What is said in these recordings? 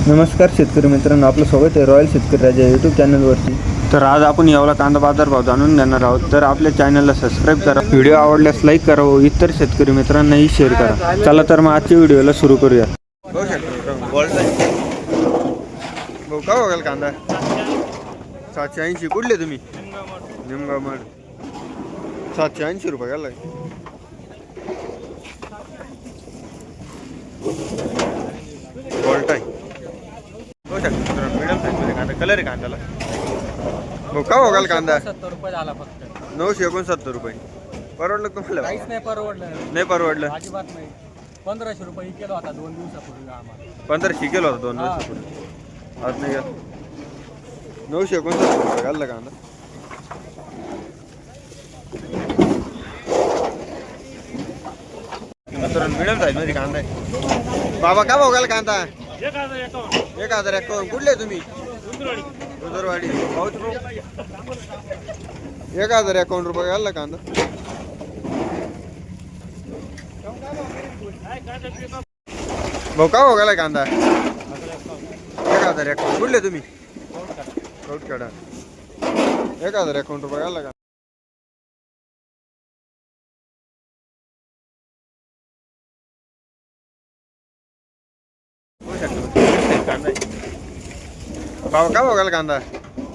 नमस्कार शेतकरी मित्रांनो, आपलं स्वागत आहे रॉयल शेतकरी राजा यूट्यूब चॅनलवरती. तर आज आपण यावला कांदा बाजार भाव जाणून घेणार आहोत. तर आपल्या चॅनलला सबस्क्राईब करा, व्हिडिओ आवडल्यास लाईक करा व इतर शेतकरी मित्रांनाही शेअर करा. चला तर मग आजच्या व्हिडिओला सुरू करूया. भाऊ का बघाल कांदा 780 कुठले तुम्ही? निमगामड 780 रुपये घालाय. मिडियम साईजमध्ये कांदा कलर आहे कांद्याला. भाऊ का बघाल कांदा 70 रुपये झाला फक्त. 969 रुपये. परवडलं तुम्हाला? काहीच नाही परवडलं. नाही परवडलं. अजिबात नाही. 1500 रुपये किलो होता 2 दिवसापूर्वी आम्हाला. 1500 किलो होता 2 दिवसापूर्वी. आज नाही गेला. 969 रुपये घालला कांदा. मिडियम साईज मध्ये कांदा आहे. बाबा का बघाल कांदा? 1051. कुठले तुम्ही? उदरवाडी. 1051 रुपये घालला कांदा. भाऊ का बघायला कांदा? 1051. कुठले तुम्ही? कौटकडा. 1051 रुपये घालला का? भाऊ का बघायला कांदा?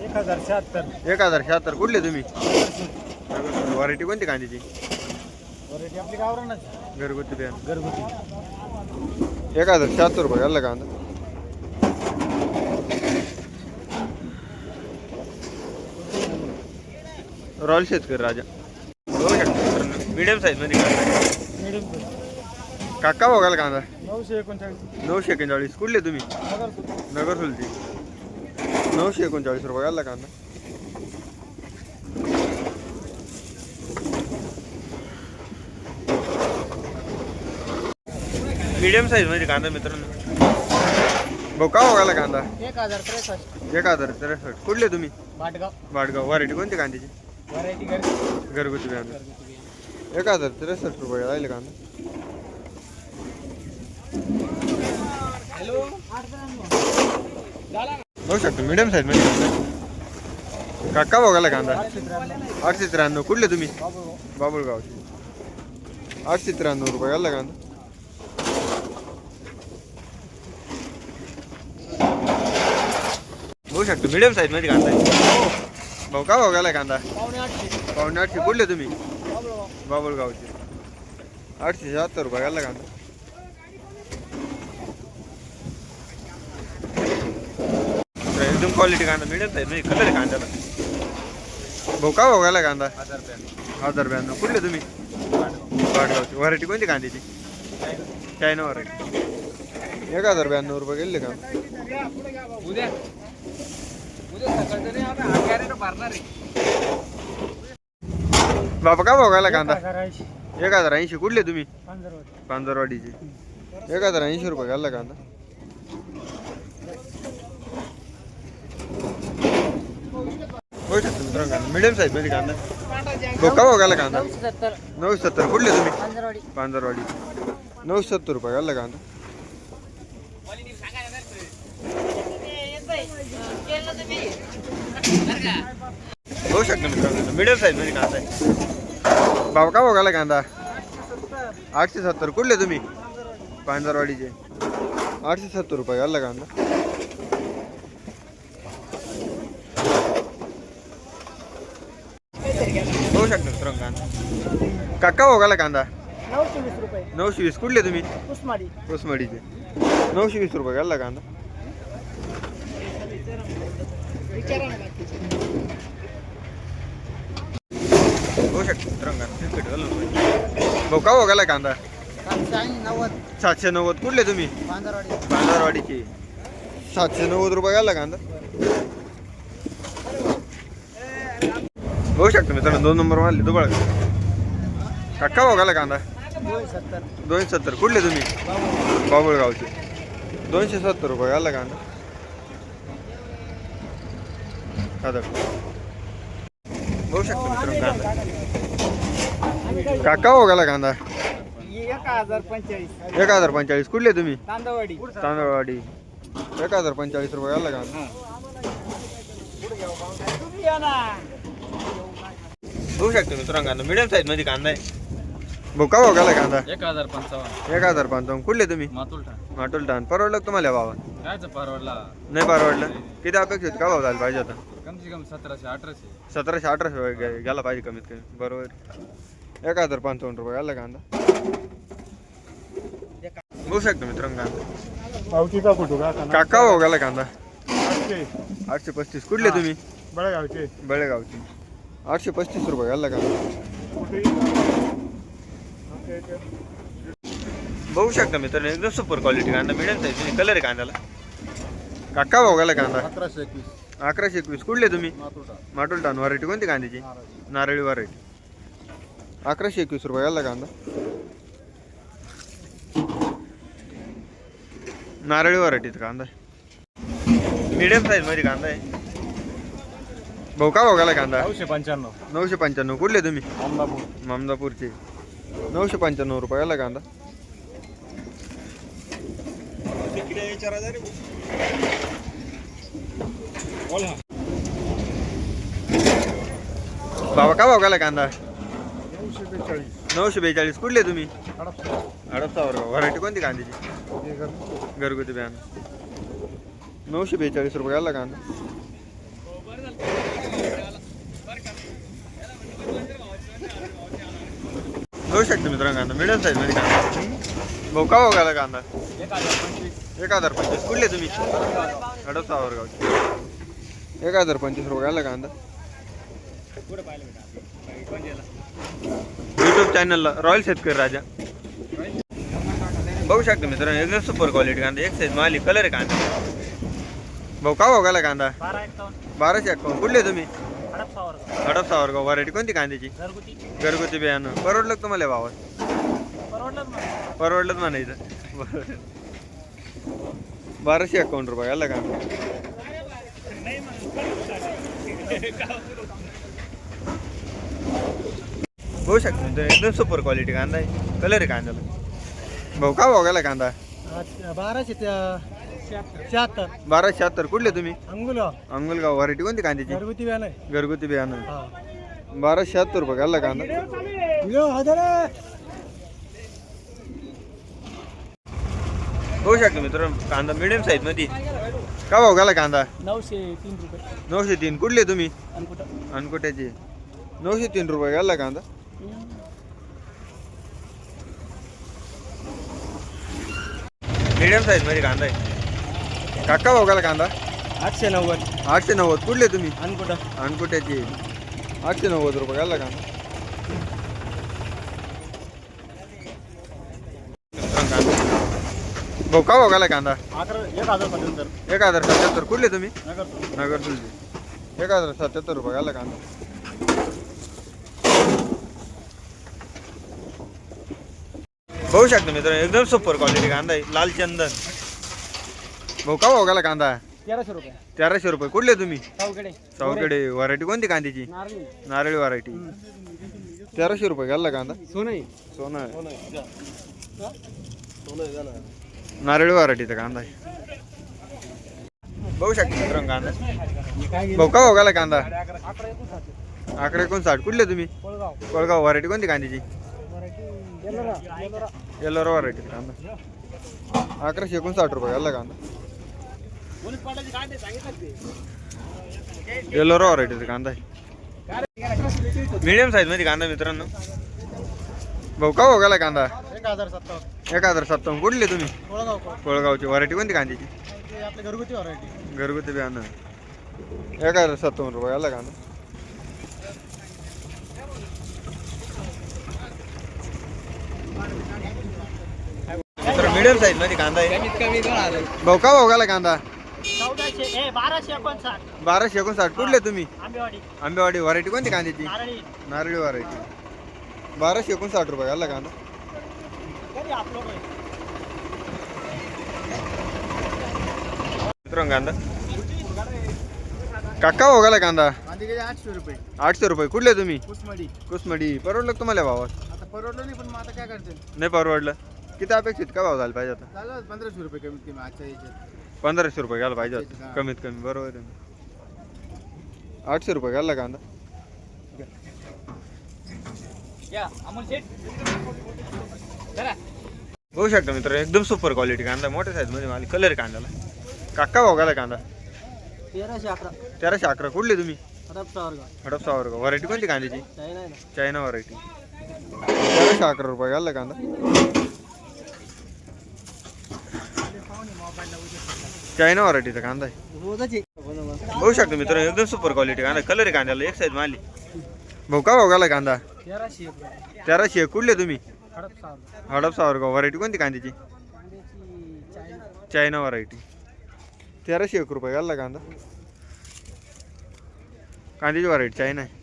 1076. 1076. कुठले तुम्ही? व्हरायटी कोणती कांद्याची? वरायटी आपली गावरानच. घरगुती बियाण. घरगुती. 1076 रुपये घालला कांदा. रॉयल शेतकरी राजा. मीडियम साईज मध्ये कांदा. काका बघाल कांदा 939. 941. कुठले तुम्ही? नगर सुलती. 939 रुपये घालला कांदा. मीडियम साईज मध्ये कांदा मित्रांनो. भाऊ का बघायला कांदा? 1063. 1063. कुठले तुम्ही? भाटगाव. भाटगाव. व्हरायटी कोणती कांद्याची? वरायटी घरगुती बियाण. 1063 रुपये राहिले कांदा. हॅलो. बघू शकतो मीडियम साईज मध्ये कांदा. काका बघायला कांदा 893. कुठले तुम्ही? बाबुळगावचे. 893 रुपये घालला कांदा. बघू शकतो मीडियम साईज मध्ये कांदा. भाऊ का बघायला कांदा? 850. कुठले तुम्ही? बाबुळगावचे. 876 रुपये घालला कांदा. एकदम क्वालिटी कांदा मीडियम साईज मध्ये कलर आहे कांद्याला. भाऊ का बघायला कांदा? 1092. कुठले तुम्ही? भाटगावची. व्हरायटी कोणती कांद्याची? China variety. 1092 रुपये गेले का? उद्या बाबा का बघायला कांदा? 1080. कुठले तुम्ही? पांजरवाडीचे. 1080 रुपये घालला कांदा. मीडियम साईज मध्ये कांदा. भाऊ का बघायला कांदा? 970. कुठले तुम्ही? पांजरवाडी. 970 रुपये घालला कांदा. होऊ शकतो मित्रांनो मीडियम साईज मध्ये कांदा आहे. बाबा का बघायला कांदा? 870. कुठले तुम्ही? पांजरवाडीचे. 870 रुपये घालला कांदा. होऊ शकतो मित्रांनो कांदा. काका बघायला कांदा 920 रुपये. 920. कुठले तुम्ही? उस्माडीचे. 920 रुपये घालला कांदा. होऊ शकतो मित्रांनो भाऊ का बघायला कांदा? 790. कुठले तुम्ही? पांजरवाडीचे. 790 रुपये घालला कांदा. होऊ शकतो मित्रांनो 2 नंबर मारले दुबळ. काका बघायला कांदा 270. कुठले तुम्ही? बाबुळगावचे. 270 रुपये घालला कांदा. होऊ शकतो मित्रांनो कांदा. काका बघायला कांदा 1045. 1045. कुठले तुम्ही? तांदवाडी. तांदळवाडी. 1045 रुपये आला कांदा. बघू शकतो मित्रांनो कांदा मिडियम साईज मध्ये कांदा आहे. भाऊ का भाव गेला कांदा? 1055. 1055. कुठले तुम्ही? माटोल टान. परवडलं का तुम्हाला बाबा? कायच परवडला? नाही परवडलं. किती अपेक्षित का भाव झाला पाहिजे आता? कम से कम 1700-1800. 1700-1800 गेला पाहिजे कमीत कमी. बरोबर. 1055 रुपये आला कांदा. बघू शकतो मित्रांनो कांदा. पावतीचा फोटो काका भाव गेला कांदा? 835. कुठले तुम्ही? बळेगावचे. 835 रुपये गेला कांदा. बघू शकता मित्रांनो एकदम सुपर क्वालिटी कांदा मिडियम साईज कलर आहे कांद्याला. काका भाव गेला कांदा? 1121. कुठले तुम्ही? माटोल टान. व्हरायटी कोणती कांद्याची? नारळी व्हरायटी. 1121 रुपये गेला कांदा. नारळी व्हरायटीचा कांदा आहे. मिडियम साईज मध्ये कांदा आहे. भाऊ का भाव गेला कांदा? 995. 995. कुठले तुम्ही? ममदापूरचे. 995 रुपये गेला कांदा. बाबा का भाव गेला कांदा? 942. कुठले तुम्ही? हडपसावर. व्हरायटी कोणती कांद्याची? घरगुती बियाणं. 942 रुपये गेला कांदा. बघू शकतो मित्रांनो कांदा मिडियम साईज मध्ये कांदा. भाऊ का भाव गेला कांदा? 1025. कुठले तुम्ही? हडपसावर गावचे. 1025 रुपये गेला कांदा. युट्यूब चॅनलला रॉयल शेतकरी राजा. बघू शकतो मित्रांनो एकदम सुपर क्वालिटी कांदा. एक साईज माली कलर आहे कांदा. भाऊ का भाव गेला कांदा? 1251. कुठले तुम्ही? हडपसावर गाव. व्हरायटी कोणती कांद्याची? घरगुती बियाणं. परवडलं का तुम्हाला भावात? परवडलंच म्हणायचं. 1251 रुपये गेला कांदा. बघू शकतो एकदम सुपर क्वालिटी कांदा आहे कलर आहे कांद्याला. भाऊ का भाव गेला कांदा? 1276. कुठले तुम्ही? अंगुलगाव. व्हरायटी कोणती कांद्याची? घरगुती बियाणं. 1276 रुपये गेला कांदा. बघू शकतो मित्रांनो कांदा मिडियम साईज मध्ये. का भाव गेला कांदा? 903 रुपये. 903. कुठले तुम्ही? अनकोट्याचे. 903 रुपये गेला कांदा. मिडियम साईज मध्ये कांदा आहे. काका भाव गेला कांदा? 890. 890. कुठले तुम्ही? अनकुटा. अनकोट्याचे. 890 रुपये गेला कांदा. भाऊ का भाव गेला कांदा? 1077. कुठले तुम्ही? नगर तुलजी. 1077 रुपये गेला कांदा. बघू शकतो मित्रांनो एकदम सुपर क्वालिटी कांदा आहे लाल चंदन. भाऊ का भाव गेला कांदा? 1300 रुपये. 1300 रुपये. कुठले तुम्ही? सावकडे. सावकडे. व्हरायटी कोणती कांद्याची? नारळी व्हरायटी. 1300 रुपये गेला कांदा. सोना नारळी व्हरायटीचा कांदा आहे. बघू शकतो मित्रांनो कांदा. भाऊ का भाव गेला कांदा? 1159. कुठले तुम्ही? कोळगाव. व्हरायटी कोणती कांद्याची? येल्लोरा व्हरायटी कांदा. 1159 रुपये गेला कांदा. येल्लोरा व्हरायटीचा कांदा आहे. मिडियम साईज मध्ये कांदा मित्रांनो. भाऊ का भाव गेला कांदा? 1057. कुठले तुम्ही? कोळगावची. व्हरायटी कोणती कांद्याची? घरगुती बियाणं. 1057 रुपये गेला कांदा. मिडियम साईज मध्ये कांदा आहे. भाऊ का भाव गेला कांदा? 1259. कुठले तुम्ही? आंबेवाडी. व्हरायटी कोणती कांद्याची? नारळी व्हरायटी. 1259 रुपये गेला कांदा. मित्रांनो कांदा काका भाव गेला कांदा? 800 रुपये. 800 रुपये. कुठले तुम्ही? कुसमडी. परवडलं का तुम्हाला भावात? आता परवडलं नाही पण मग आता काय करते? नाही परवडलं. किती अपेक्षित का भाव झाला पाहिजे आता? झालं 1500 रुपये कमीत कमी आजच्या याच्यात. 1500 रुपये घ्यायला पाहिजे होतं. कमीत कमी बरोबर आहे. 800 रुपये घालला कांदा. बघू शकता मित्र एकदम सुपर क्वालिटी कांदा मोठ्या साईज मध्ये माल कलर कांद्याला. काका भाऊ घाला कांदा 1311. कुठले तुम्ही? हडपसा वर्ग. व्हरायटी कोणती कांद्याची? China variety. 1311 रुपये घालला कांदा. चायना व्हरायटीचा कांदा आहे. बघू शकता मित्र एकदम सुपर क्वालिटी कांदा कलर आहे कांद्याला एक साईज माली. भाऊ का भाऊ घाला कांदा? 1300. कुठले तुम्ही? हडपसा वर्ग. व्हरायटी कोणती कांद्याची? China variety. 1301 रुपये घालला कांदा. कांद्याची व्हरायटी चायना आहे.